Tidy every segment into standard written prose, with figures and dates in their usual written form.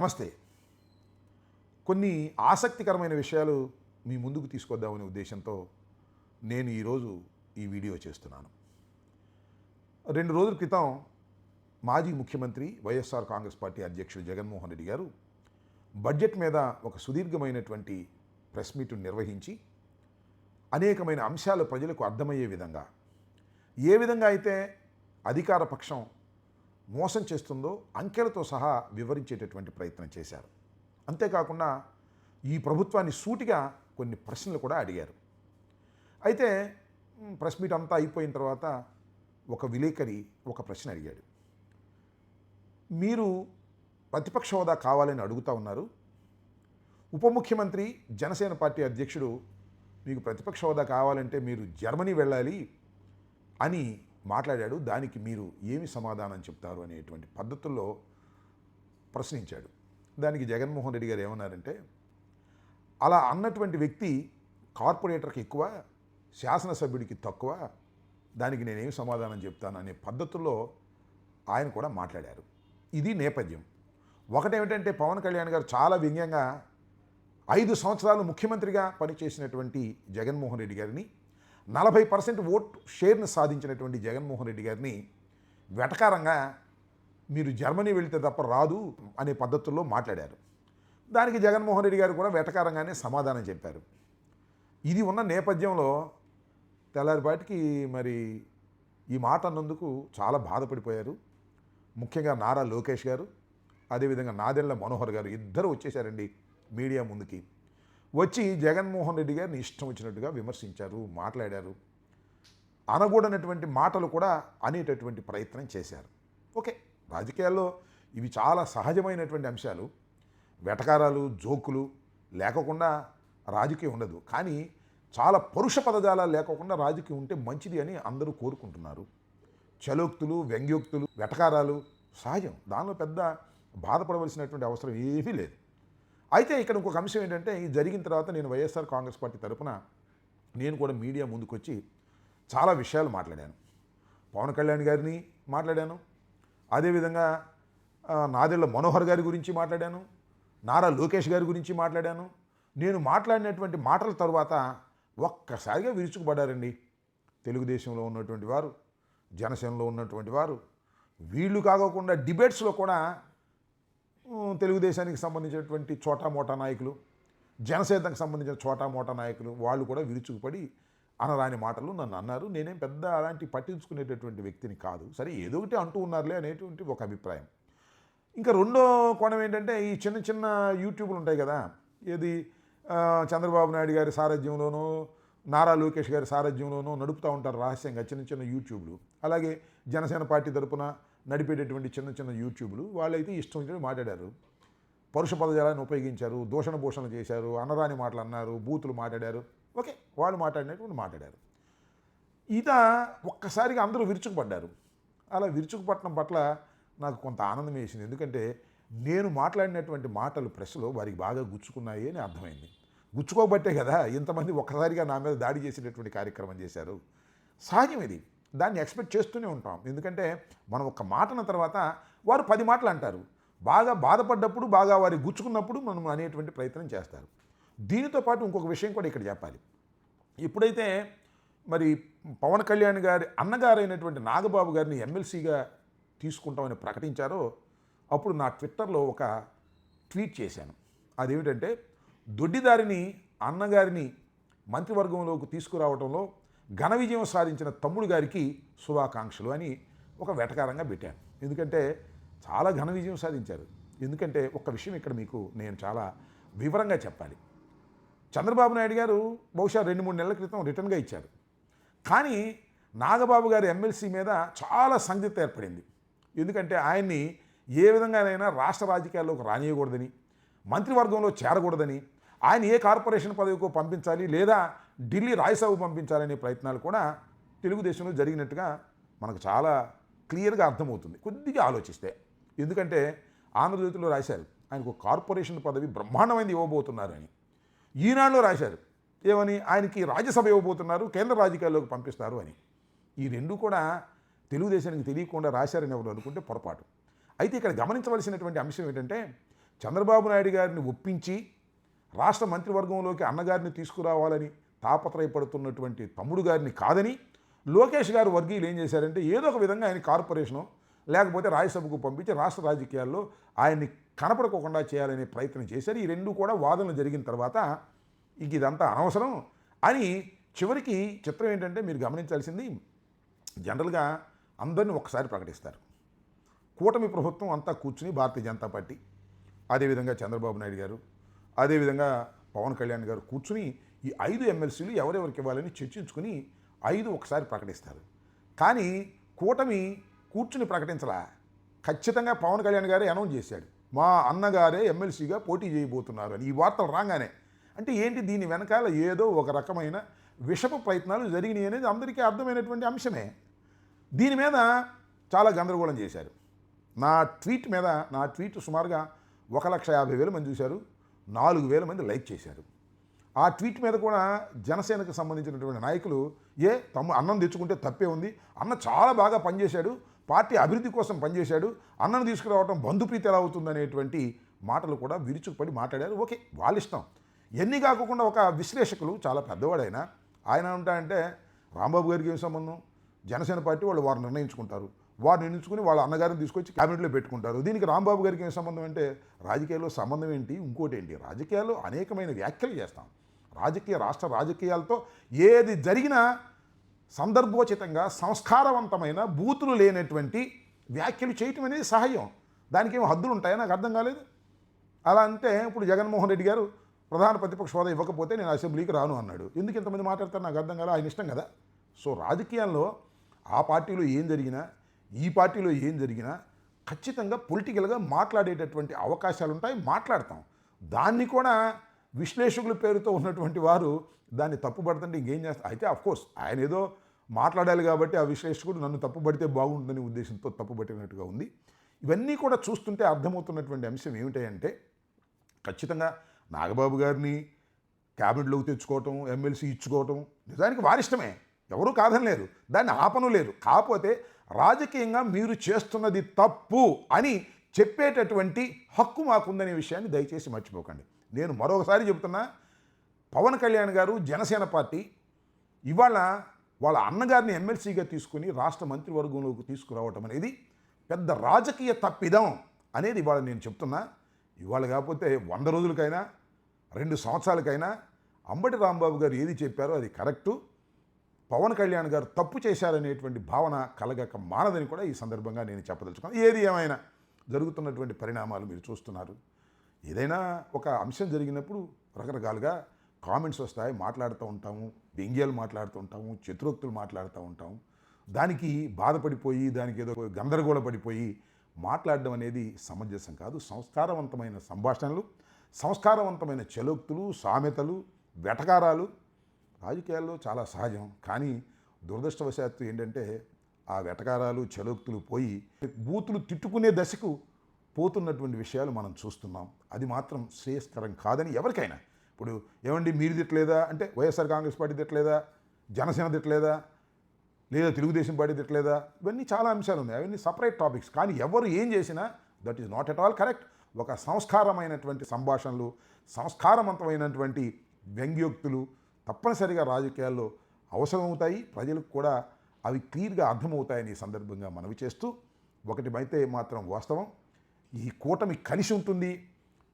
నమస్తే. కొన్ని ఆసక్తికరమైన విషయాలు మీ ముందుకు తీసుకొద్దామనే ఉద్దేశంతో నేను ఈరోజు ఈ వీడియో చేస్తున్నాను. 2 రోజుల క్రితం మాజీ ముఖ్యమంత్రి వైఎస్ఆర్ కాంగ్రెస్ పార్టీ అధ్యక్షుడు జగన్మోహన్ రెడ్డి గారు బడ్జెట్ మీద ఒక సుదీర్ఘమైనటువంటి ప్రెస్ మీట్ నిర్వహించి అనేకమైన అంశాలు ప్రజలకు అర్థమయ్యే విధంగా, ఏ విధంగా అయితే అధికార పక్షం మోసం చేస్తుందో అంకెలతో సహా వివరించేటటువంటి ప్రయత్నం చేశారు. అంతేకాకుండా ఈ ప్రభుత్వాన్ని సూటిగా కొన్ని ప్రశ్నలు కూడా అడిగారు. అయితే ప్రెస్ మీట్ అంతా అయిపోయిన తర్వాత ఒక విలేకరి ఒక ప్రశ్న అడిగాడు. మీరు ప్రతిపక్ష హోదా కావాలని అడుగుతూ ఉన్నారు, ఉప ముఖ్యమంత్రి జనసేన పార్టీ అధ్యక్షుడు మీకు ప్రతిపక్ష హోదా కావాలంటే మీరు జర్మనీ వెళ్ళాలి అని మాట్లాడాడు, దానికి మీరు ఏమి సమాధానం చెప్తారు అనేటువంటి పద్ధతుల్లో ప్రశ్నించాడు. దానికి జగన్మోహన్ రెడ్డి గారు ఏమన్నారంటే, అలా అన్నటువంటి వ్యక్తి కార్పొరేటర్కి ఎక్కువ, శాసనసభ్యుడికి తక్కువ, దానికి నేనేమి సమాధానం చెప్తాను అనే పద్ధతుల్లో ఆయన కూడా మాట్లాడారు. ఇది నేపథ్యం. ఒకటేమిటంటే పవన్ కళ్యాణ్ గారు చాలా వ్యంగ్యంగా 5 సంవత్సరాలు ముఖ్యమంత్రిగా పనిచేసినటువంటి జగన్మోహన్ రెడ్డి గారిని, 40% ఓట్ షేర్ను సాధించినటువంటి జగన్మోహన్ రెడ్డి గారిని వెటకారంగా మీరు జర్మనీ వెళితే తప్ప రాదు అనే పద్ధతుల్లో మాట్లాడారు. దానికి జగన్మోహన్ రెడ్డి గారు కూడా వెటకారంగానే సమాధానం చెప్పారు. ఇది ఉన్న నేపథ్యంలో తెల్లారిపాటికి మరి ఈ మాట అన్నందుకు చాలా బాధపడిపోయారు. ముఖ్యంగా నారా లోకేష్ గారు, అదేవిధంగా నాదెళ్ల మనోహర్ గారు ఇద్దరు వచ్చేసారండి మీడియా ముందుకి. వచ్చి జగన్మోహన్ రెడ్డి గారిని ఇష్టం వచ్చినట్టుగా విమర్శించారు, మాట్లాడారు. అనకూడనటువంటి మాటలు కూడా అనేటటువంటి ప్రయత్నం చేశారు. ఓకే, రాజకీయాల్లో ఇవి చాలా సహజమైనటువంటి అంశాలు. వెటకారాలు, జోకులు లేకుండా రాజకీయం ఉండదు. కానీ చాలా పరుష పదజాలాలు లేకుండా రాజకీయం ఉంటే మంచిది అని అందరూ కోరుకుంటున్నారు. చలోక్తులు, వ్యంగ్యోక్తులు, వెటకారాలు సహజం. దానిలో పెద్ద బాధపడవలసినటువంటి అవసరం ఏమీ లేదు. అయితే ఇక్కడ ఇంకొక అంశం ఏంటంటే, ఇది జరిగిన తర్వాత నేను వైఎస్ఆర్ కాంగ్రెస్ పార్టీ తరఫున నేను కూడా మీడియా ముందుకొచ్చి చాలా విషయాలు మాట్లాడాను. పవన్ కళ్యాణ్ గారిని మాట్లాడాను, అదేవిధంగా నాదెళ్ల మనోహర్ గారి గురించి మాట్లాడాను, నారా లోకేష్ గారి గురించి మాట్లాడాను. నేను మాట్లాడినటువంటి మాటల తర్వాత ఒక్కసారిగా విరుచుకుపడ్డారండి. తెలుగుదేశంలో ఉన్నటువంటి వారు, జనసేనలో ఉన్నటువంటి వారు, వీళ్ళు కాకుండా డిబేట్స్లో కూడా తెలుగుదేశానికి సంబంధించినటువంటి చోటా మోటా నాయకులు, జనసేనకు సంబంధించిన చోటా మోటా నాయకులు వాళ్ళు కూడా విరుచుకుపడి అనరాని మాటలు నన్ను అన్నారు. నేనేం పెద్ద అలాంటి పట్టించుకునేటటువంటి వ్యక్తిని కాదు. సరే ఏదో ఒకటి అంటూ ఉన్నారులే అనేటువంటి ఒక అభిప్రాయం. ఇంకా రెండో కోణం ఏంటంటే, ఈ చిన్న చిన్న యూట్యూబ్లు ఉంటాయి కదా, ఏది చంద్రబాబు నాయుడు గారి సారథ్యంలోనూ నారా లోకేష్ గారి సారథ్యంలోనూ నడుపుతూ ఉంటారు రహస్యంగా చిన్న చిన్న యూట్యూబ్లు. అలాగే జనసేన పార్టీ తరపున నడిపేటటువంటి చిన్న చిన్న యూట్యూబ్లు వాళ్ళైతే ఇష్టం వచ్చినట్టు మాట్లాడారు, పరుష పదజాలాన్ని ఉపయోగించారు, దూషణ భూషణ చేశారు, అనరాని మాటలు అన్నారు, బూతులు మాట్లాడారు. ఓకే, వాళ్ళు మాట్లాడినటువంటి మాట్లాడారు. ఒక్కసారిగా అందరూ విరుచుకుపడ్డారు. అలా విరుచుకుపట్టడం పట్ల నాకు కొంత ఆనందం వేసింది. ఎందుకంటే నేను మాట్లాడినటువంటి మాటలు ప్రెస్లో వారికి బాగా గుచ్చుకున్నాయి అని అర్థమైంది. గుచ్చుకోబట్టే కదా ఇంతమంది ఒక్కసారిగా నా మీద దాడి చేసేటటువంటి కార్యక్రమం చేశారు. సహజం ఇది, దాన్ని ఎక్స్పెక్ట్ చేస్తూనే ఉంటాం. ఎందుకంటే మనం ఒక మాటన తర్వాత వారు 10 మాటలు అంటారు. బాగా బాధపడ్డప్పుడు, బాగా వారి గుచ్చుకున్నప్పుడు మనం అనేటువంటి ప్రయత్నం చేస్తారు. దీనితో పాటు ఇంకొక విషయం కూడా ఇక్కడ చెప్పాలి. ఎప్పుడైతే మరి పవన్ కళ్యాణ్ గారి అన్నగారైనటువంటి నాగబాబు గారిని ఎమ్మెల్సీగా తీసుకుంటామని ప్రకటించారో, అప్పుడు నా ట్విట్టర్లో ఒక ట్వీట్ చేశాను. అదేమిటంటే, దొడ్డిదారిని అన్నగారిని మంత్రివర్గంలోకి తీసుకురావడంలో ఘన విజయం సాధించిన తమ్ముడు గారికి శుభాకాంక్షలు అని ఒక వెటకారంగా పెట్టాను. ఎందుకంటే చాలా ఘన విజయం సాధించారు. ఎందుకంటే ఒక్క విషయం ఇక్కడ మీకు నేను చాలా వివరంగా చెప్పాలి. చంద్రబాబు నాయుడు గారు బహుశా 2-3 నెలల క్రితం రిటర్న్గా ఇచ్చారు. కానీ నాగబాబు గారి ఎమ్మెల్సీ మీద చాలా సందిగ్ధత ఏర్పడింది. ఎందుకంటే ఆయన్ని ఏ విధంగానైనా రాష్ట్ర రాజకీయాల్లోకి రానియకూడదని, మంత్రివర్గంలో చేరకూడదని, ఆయన ఏ కార్పొరేషన్ పదవికో పంపించాలి లేదా ఢిల్లీ రాజ్యసభకు పంపించాలనే ప్రయత్నాలు కూడా తెలుగుదేశంలో జరిగినట్టుగా మనకు చాలా క్లియర్గా అర్థమవుతుంది కొద్దిగా ఆలోచిస్తే. ఎందుకంటే ఆంధ్రజ్యోతిలో రాశారు ఆయనకు కార్పొరేషన్ పదవి బ్రహ్మాండమైనది ఇవ్వబోతున్నారని. ఈనాడులో రాశారు ఏమని, ఆయనకి రాజ్యసభ ఇవ్వబోతున్నారు, కేంద్ర రాజకీయాల్లోకి పంపిస్తారు అని. ఈ రెండు కూడా తెలుగుదేశానికి తెలియకుండా రాశారని ఎవరు అనుకుంటే పొరపాటు. అయితే ఇక్కడ గమనించవలసినటువంటి అంశం ఏంటంటే, చంద్రబాబు నాయుడు గారిని ఒప్పించి రాష్ట్ర మంత్రివర్గంలోకి అన్నగారిని తీసుకురావాలని తాపత్రయపడుతున్నటువంటి తమ్ముడు గారిని కాదని లోకేష్ గారు వర్గీయులు ఏం చేశారంటే ఏదో ఒక విధంగా ఆయన కార్పొరేషను లేకపోతే రాజ్యసభకు పంపించి రాష్ట్ర రాజకీయాల్లో ఆయన్ని కనపడకోకుండా చేయాలనే ప్రయత్నం చేశారు. ఈ రెండు కూడా వాదనలు జరిగిన తర్వాత ఇంక ఇదంతా అనవసరం అని చివరికి చిత్రం ఏంటంటే మీరు గమనించాల్సింది జనరల్గా అందరినీ ఒకసారి ప్రకటిస్తారు. కూటమి ప్రభుత్వం అంతా కూర్చుని భారతీయ జనతా పార్టీ, అదేవిధంగా చంద్రబాబు నాయుడు గారు, అదేవిధంగా పవన్ కళ్యాణ్ గారు కూర్చుని ఈ 5 ఎమ్మెల్సీలు ఎవరెవరికి ఇవ్వాలని చర్చించుకుని 5 ఒకసారి ప్రకటిస్తారు. కానీ కూటమి కూర్చుని ప్రకటించలా. ఖచ్చితంగా పవన్ కళ్యాణ్ గారే అనౌన్స్ చేశాడు, మా అన్నగారే ఎమ్మెల్సీగా పోటీ చేయబోతున్నారు అని. ఈ వార్తలు రాగానే అంటే ఏంటి, దీని వెనకాల ఏదో ఒక రకమైన విషపు ప్రయత్నాలు జరిగినాయి అనేది అందరికీ అర్థమైనటువంటి అంశమే. దీని మీద చాలా గందరగోళం చేశారు. నా ట్వీట్ సుమారుగా 1,50,000 మంది చూశారు, 4,000 మంది లైక్ చేశారు. ఆ ట్వీట్ మీద కూడా జనసేనకు సంబంధించినటువంటి నాయకులు అన్నం తెచ్చుకుంటే తప్పే ఉంది, అన్న చాలా బాగా పనిచేశాడు, పార్టీ అభివృద్ధి కోసం పనిచేశాడు, అన్నను తీసుకురావడం బంధుప్రీతి ఎలా అవుతుందనేటువంటి మాటలు కూడా విరుచుకుపడి మాట్లాడారు. ఓకే, వాళ్ళ ఇష్టం. ఎన్ని కాకుండా ఒక విశ్లేషకులు చాలా పెద్దవాడైనా ఆయన ఉంటాయంటే రాంబాబు గారికి ఏం సంబంధం, జనసేన పార్టీ వారు నిర్ణయించుకుంటారు, వారు నిర్ణయించుకుని వాళ్ళ అన్నగారిని తీసుకొచ్చి క్యాబినెట్లో పెట్టుకుంటారు. దీనికి రాంబాబు గారికి ఏం సంబంధం అంటే రాజకీయాల్లో సంబంధం ఏంటి, ఇంకోటి ఏంటి, రాజకీయాల్లో అనేకమైన వ్యాఖ్యలు చేస్తాం. రాష్ట్ర రాజకీయాలతో ఏది జరిగినా సందర్భోచితంగా సంస్కారవంతమైన బూతులు లేనటువంటి వ్యాఖ్యలు చేయటం అనేది సహజం. దానికి ఏమో హద్దులు ఉంటాయో నాకు అర్థం కాలేదు. అలా అంటే ఇప్పుడు జగన్మోహన్ రెడ్డి గారు ప్రధాన ప్రతిపక్ష హోదా ఇవ్వకపోతే నేను అసెంబ్లీకి రాను అన్నాడు. ఎందుకు ఇంతమంది మాట్లాడతారు నాకు అర్థం కాదు. ఆయన ఇష్టం కదా. సో రాజకీయాల్లో ఆ పార్టీలో ఏం జరిగినా ఈ పార్టీలో ఏం జరిగినా ఖచ్చితంగా పొలిటికల్గా మాట్లాడేటటువంటి అవకాశాలు ఉంటాయి, మాట్లాడతాం. దాన్ని కూడా విశ్లేషకుల పేరుతో ఉన్నటువంటి వారు దాన్ని తప్పుపడుతుంటే ఇంకేం చేస్తారు. అయితే అఫ్కోర్స్ ఆయన ఏదో మాట్లాడాలి కాబట్టి ఆ విశ్లేషకుడు నన్ను తప్పుపడితే బాగుంటుందనే ఉద్దేశంతో తప్పుపట్టినట్టుగా ఉంది. ఇవన్నీ కూడా చూస్తుంటే అర్థమవుతున్నటువంటి అంశం ఏమిటంటే ఖచ్చితంగా నాగబాబు గారిని క్యాబినెట్లోకి తెచ్చుకోవటం, ఎమ్మెల్సీ ఇచ్చుకోవటం నిజానికి వారిష్టమే, ఎవరూ కాదనలేరు, దాన్ని ఆపను లేదు. కాకపోతే రాజకీయంగా మీరు చేస్తున్నది తప్పు అని చెప్పేటటువంటి హక్కు మాకుందనే విషయాన్ని దయచేసి మర్చిపోకండి. నేను మరొకసారి చెబుతున్నా, పవన్ కళ్యాణ్ గారు జనసేన పార్టీ ఇవాళ వాళ్ళ అన్నగారిని ఎమ్మెల్సీగా తీసుకుని రాష్ట్ర మంత్రివర్గంలోకి తీసుకురావటం అనేది పెద్ద రాజకీయ తప్పిదం అనేది ఇవాళ నేను చెప్తున్నా. ఇవాళ కాకపోతే 100 రోజులకైనా 2 సంవత్సరాలకైనా అంబటి రాంబాబు గారు ఏది చెప్పారో అది కరెక్టు, పవన్ కళ్యాణ్ గారు తప్పు చేశారనేటువంటి భావన కలగక మానదని కూడా ఈ సందర్భంగా నేను చెప్పదలుచుకున్నాను. ఏది ఏమైనా జరుగుతున్నటువంటి పరిణామాలు మీరు చూస్తున్నారు. ఏదైనా ఒక అంశం జరిగినప్పుడు రకరకాలుగా కామెంట్స్ వస్తాయి, మాట్లాడుతూ ఉంటాము, వ్యంగ్యాలు మాట్లాడుతూ ఉంటాము, చతురోక్తులు మాట్లాడుతూ ఉంటాము. దానికి బాధపడిపోయి దానికి ఏదో గందరగోళ పడిపోయి మాట్లాడడం అనేది సమంజసం కాదు. సంస్కారవంతమైన సంభాషణలు, సంస్కారవంతమైన చలోక్తులు, సామెతలు, వెటకారాలు రాజకీయాల్లో చాలా సహజం. కానీ దురదృష్టవశాత్తు ఏంటంటే ఆ వెటకారాలు, చలోక్తులు పోయి బూతులు తిట్టుకునే దశకు పోతున్నటువంటి విషయాలు మనం చూస్తున్నాం. అది మాత్రం శ్రేయస్కరం కాదని ఎవరికైనా. ఇప్పుడు ఏమండి మీరు తిట్టలేదా అంటే వైఎస్ఆర్ కాంగ్రెస్ పార్టీ తిట్టలేదా, జనసేన తిట్టలేదా, లేదా తెలుగుదేశం పార్టీ తిట్టలేదా, ఇవన్నీ చాలా అంశాలు ఉన్నాయి, అవన్నీ సపరేట్ టాపిక్స్. కానీ ఎవరు ఏం చేసినా that is not at all correct. ఒక సంస్కారమైనటువంటి సంభాషణలు, సంస్కారవంతమైనటువంటి వ్యంగ్యోక్తులు తప్పనిసరిగా రాజకీయాల్లో అవసరమవుతాయి. ప్రజలకు కూడా అవి క్లియర్గా అర్థమవుతాయని ఈ సందర్భంగా మనవి చేస్తూ, ఒకటిమైతే మాత్రం వాస్తవం, ఈ కూటమి కలిసి ఉంటుంది,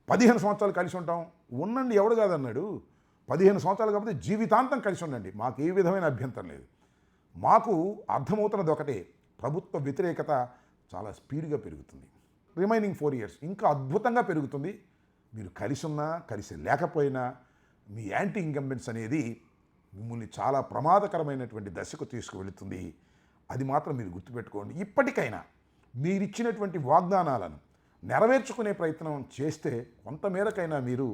15 సంవత్సరాలు కలిసి ఉంటాం. ఉండండి, ఎవడు కాదన్నాడు. 15 సంవత్సరాలు కాకపోతే జీవితాంతం కలిసి ఉండండి, మాకు ఏ విధమైన అభ్యంతరం లేదు. మాకు అర్థమవుతున్నది ఒకటే, ప్రభుత్వ వ్యతిరేకత చాలా స్పీడ్గా పెరుగుతుంది. రిమైనింగ్ 4 years ఇంకా అద్భుతంగా పెరుగుతుంది. మీరు కలిసి ఉన్నా కలిసి లేకపోయినా మీ యాంటీ ఇంకంబెన్స్ అనేది మిమ్మల్ని చాలా ప్రమాదకరమైనటువంటి దశకు తీసుకువెళుతుంది. అది మాత్రం మీరు గుర్తుపెట్టుకోండి. ఇప్పటికైనా మీరిచ్చినటువంటి వాగ్దానాలను నెరవేర్చుకునే ప్రయత్నం చేస్తే కొంతమేరకైనా మీరు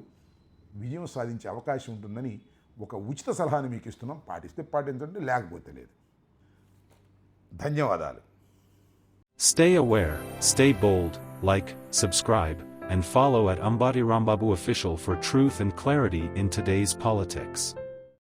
విజయం సాధించే అవకాశం ఉంటుందని ఒక ఉచిత సలహాని మీకు ఇస్తున్నాం. పాటిస్తే పాటించండి, లేకపోతే లేదు. ధన్యవాదాలు. Stay aware, stay bold, like, subscribe, and follow at Ambati Rambabu Official for truth and clarity in today's politics.